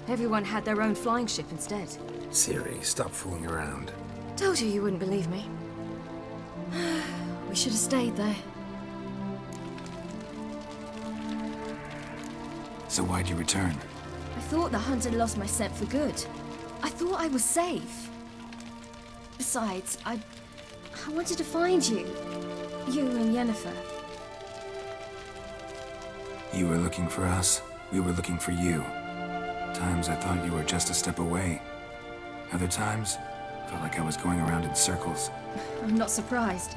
Everyone had their own flying ship instead. Ciri, stop fooling around. Told you wouldn't believe me. We should have stayed there. So why'd you return? I thought the hunt had lost my scent for good. I thought I was safe. Besides, I wanted to find you. You and Yennefer. You were looking for us. We were looking for you. Times I thought you were just a step away. Other times, felt like I was going around in circles. I'm not surprised.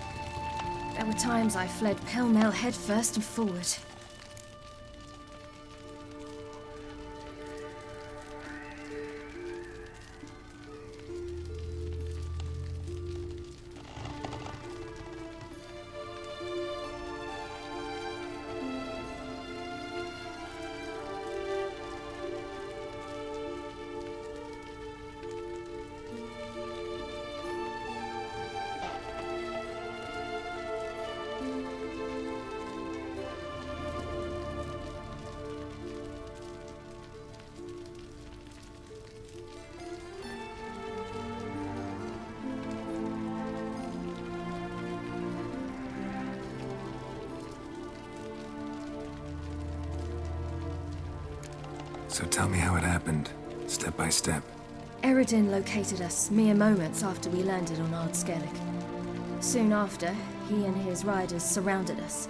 There were times I fled pell-mell headfirst and forward. So tell me how it happened, step by step. Eredin located us mere moments after we landed on Ard Skellig. Soon after, he and his riders surrounded us.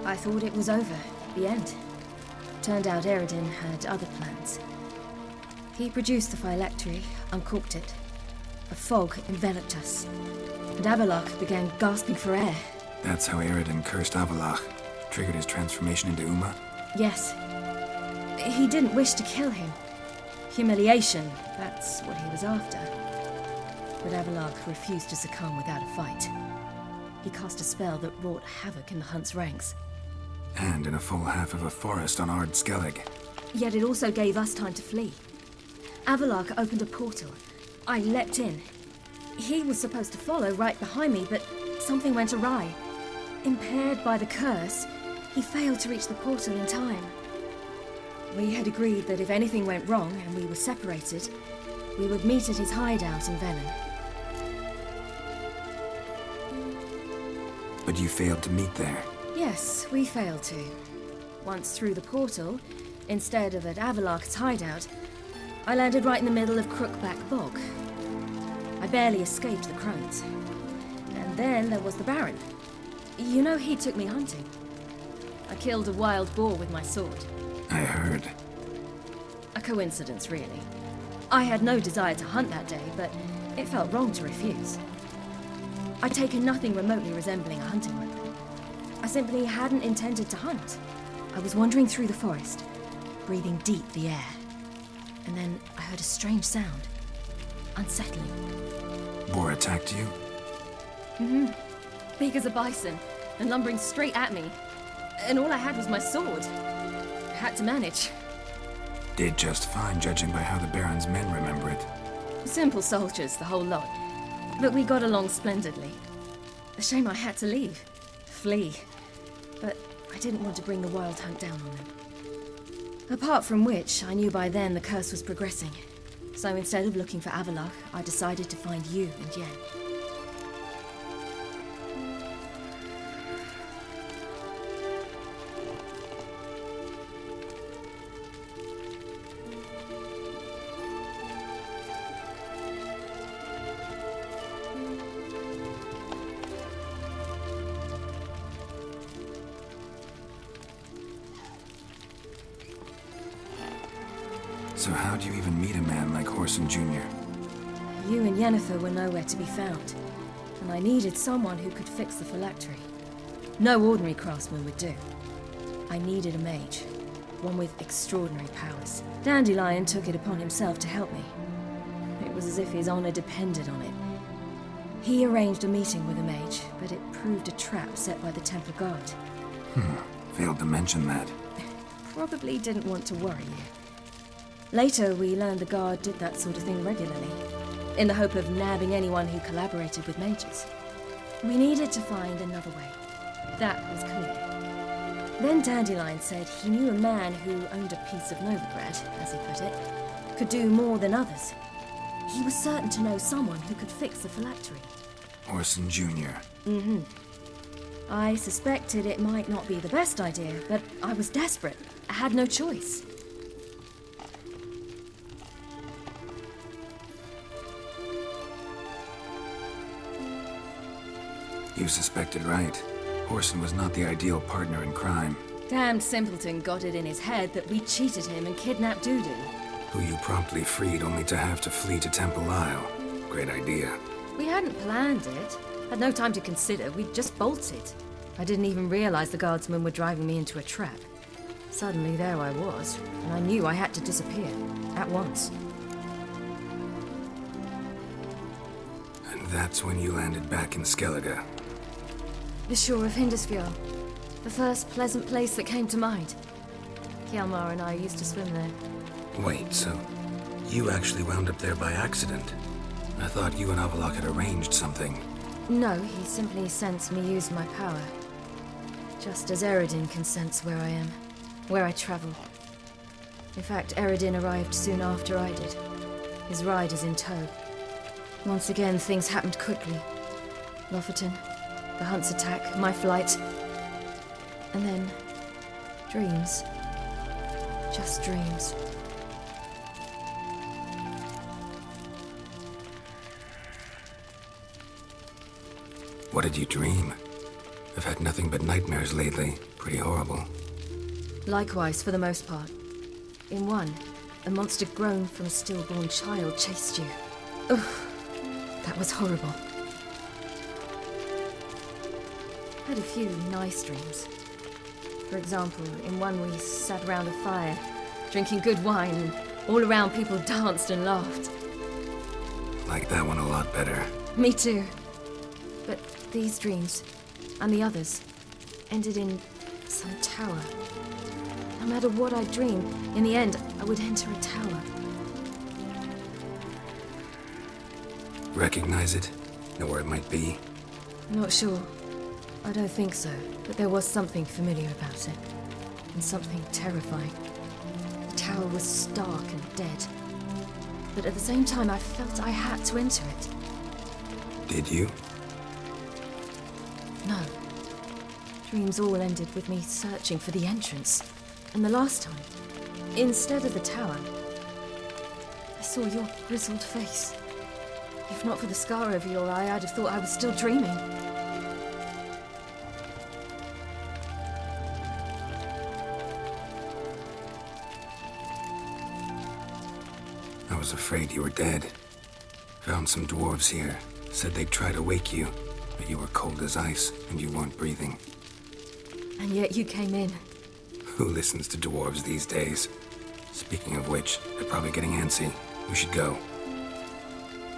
I thought it was over, the end. Turned out Eredin had other plans. He produced the phylactery, uncorked it. A fog enveloped us, and Avallac'h began gasping for air. That's how Eredin cursed Avallac'h, triggered his transformation into Uma? Yes. He didn't wish to kill him. Humiliation, that's what he was after. But Avallac'h refused to succumb without a fight. He cast a spell that wrought havoc in the hunt's ranks. And in a full half of a forest on Ard Skellig. Yet it also gave us time to flee. Avallac'h opened a portal. I leapt in. He was supposed to follow right behind me, but something went awry. Impaired by the curse, he failed to reach the portal in time. We had agreed that if anything went wrong and we were separated, we would meet at his hideout in Velen. But you failed to meet there. Yes, we failed to. Once through the portal, instead of at Avallac'h's hideout, I landed right in the middle of Crookback Bog. I barely escaped the crones. And then there was the Baron. You know, he took me hunting. I killed a wild boar with my sword. I heard. A coincidence, really. I had no desire to hunt that day, but it felt wrong to refuse. I'd taken nothing remotely resembling a hunting weapon. I simply hadn't intended to hunt. I was wandering through the forest, breathing deep the air. And then I heard a strange sound. Unsettling. Boar attacked you? Mm-hmm. Big as a bison, and lumbering straight at me. And all I had was my sword. I had to manage. Did just fine, judging by how the Baron's men remember it. Simple soldiers, the whole lot. But we got along splendidly. A shame I had to leave. Flee. But I didn't want to bring the wild hunt down on them. Apart from which, I knew by then the curse was progressing. So instead of looking for Avallac'h, I decided to find you and Yen. So how'd you even meet a man like Whoreson Jr.? You and Yennefer were nowhere to be found, and I needed someone who could fix the phylactery. No ordinary craftsman would do. I needed a mage, one with extraordinary powers. Dandelion took it upon himself to help me. It was as if his honor depended on it. He arranged a meeting with a mage, but it proved a trap set by the Templar Guard. Failed to mention that. Probably didn't want to worry you. Later, we learned the Guard did that sort of thing regularly, in the hope of nabbing anyone who collaborated with mages. We needed to find another way. That was clear. Then Dandelion said he knew a man who owned a piece of Novigrad, as he put it. could do more than others. He was certain to know someone who could fix the phylactery. Orson Jr. I suspected it might not be the best idea, but I was desperate. I had no choice. You suspected right. Orson was not the ideal partner in crime. Damned simpleton got it in his head that we cheated him and kidnapped Dudu. Who you promptly freed only to have to flee to Temple Isle. Great idea. We hadn't planned it. Had no time to consider. We just bolted. I didn't even realize the guardsmen were driving me into a trap. Suddenly there I was, and I knew I had to disappear. At once. And that's when you landed back in Skellige. The shore of Hindisfjord. The first pleasant place that came to mind. Hjalmar and I used to swim there. Wait, so you actually wound up there by accident? I thought you and Avalok had arranged something. No, he simply sensed me use my power. Just as Eredin can sense where I am, where I travel. In fact, Eredin arrived soon after I did. His riders in tow. Once again, things happened quickly. Lofoten, the hunt's attack, my flight. And then, dreams. Just dreams. What did you dream? I've had nothing but nightmares lately. Pretty horrible. Likewise, for the most part. In one, a monster grown from a stillborn child chased you. Ugh, that was horrible. I had a few nice dreams. For example, in one we sat around a fire, drinking good wine, and all around people danced and laughed. Like that one a lot better. Me too. But these dreams, and the others, ended in some tower. No matter what I dreamed, in the end, I would enter a tower. Recognize it? Know where it might be? Not sure. I don't think so, but there was something familiar about it. And something terrifying. The tower was stark and dead. But at the same time, I felt I had to enter it. Did you? No. Dreams all ended with me searching for the entrance. And the last time, instead of the tower, I saw your grizzled face. If not for the scar over your eye, I'd have thought I was still dreaming. I was afraid you were dead. Found some dwarves here. Said they'd try to wake you, but you were cold as ice and you weren't breathing. And yet you came in. Who listens to dwarves these days? Speaking of which, they're probably getting antsy. We should go.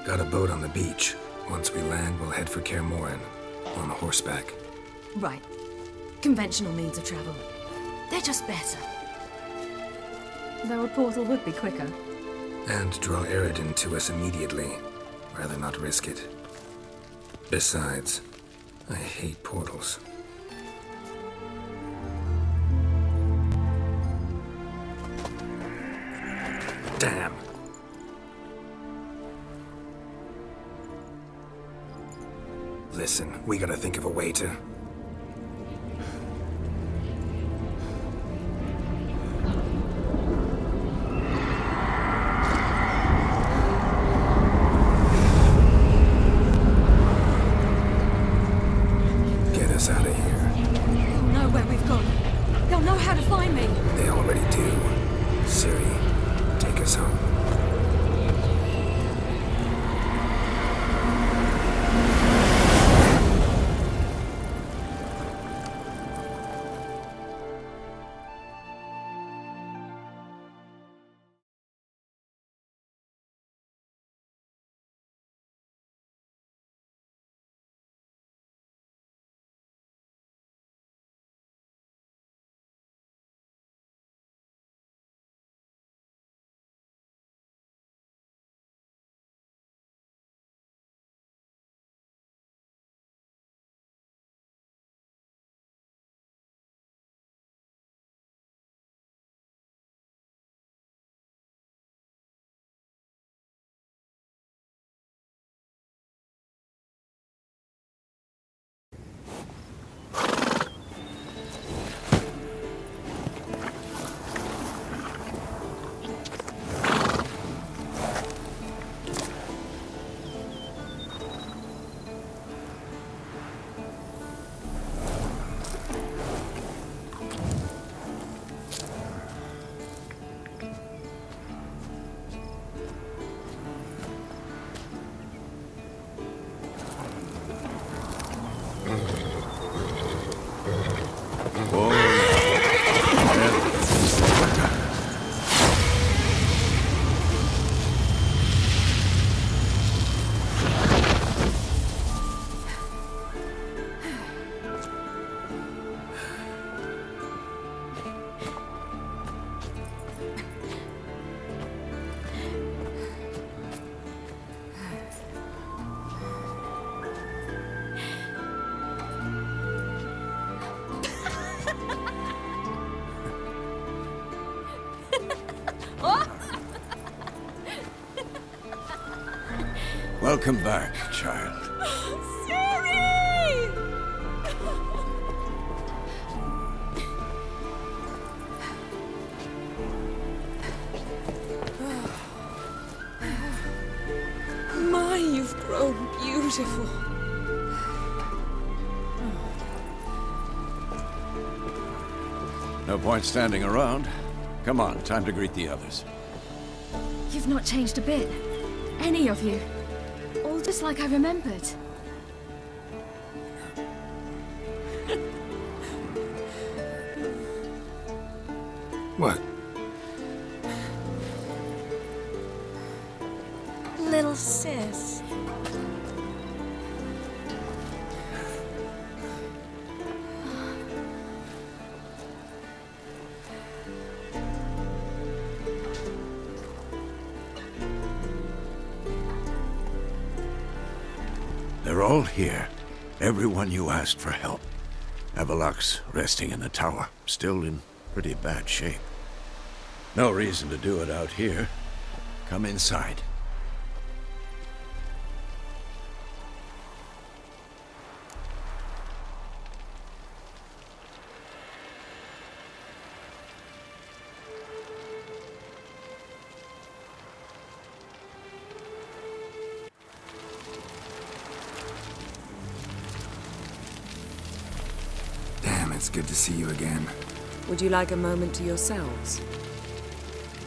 Got a boat on the beach. Once we land, we'll head for Kaer Morhen. On horseback. Right. Conventional means of travel. They're just better. Though a portal would be quicker. And draw Eredin to us immediately. Rather not risk it. Besides, I hate portals. Damn. Listen, we gotta think of a way to... get us out of here. They'll know where we've gone. They'll know how to find me. They already do. Ciri, take us home. Welcome back, child. Ciri! My, you've grown beautiful. No point standing around. Come on, time to greet the others. You've not changed a bit. Any of you. All just like I remembered. What? Little sis. They're all here. Everyone you asked for help. Avalok's resting in the tower, still in pretty bad shape. No reason to do it out here. Come inside. Damn, it's good to see you again. Would you like a moment to yourselves?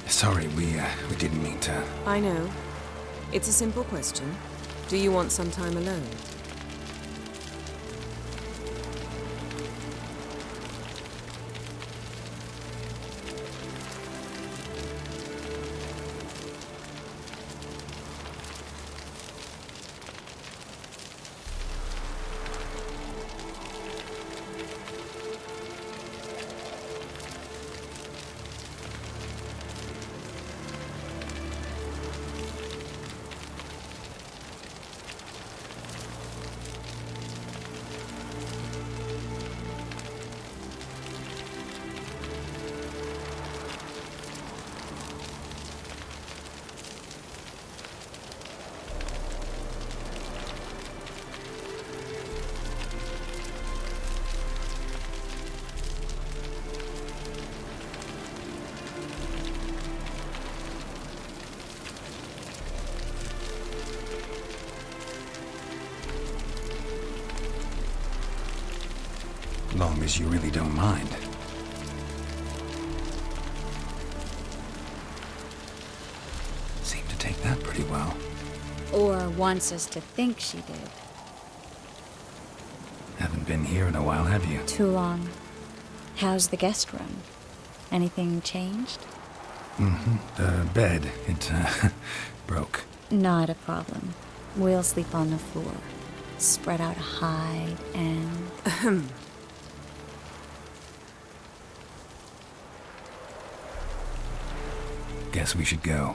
Sorry, we didn't mean to. I know. It's a simple question. Do you want some time alone? Long as you really don't mind. Seemed to take that pretty well. Or wants us to think she did. Haven't been here in a while, have you? Too long. How's the guest room? Anything changed? The bed, it broke. Not a problem. We'll sleep on the floor. Spread out a hide and... Guess we should go.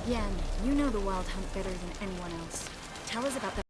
Yen, you know the Wild Hunt better than anyone else. Tell us about the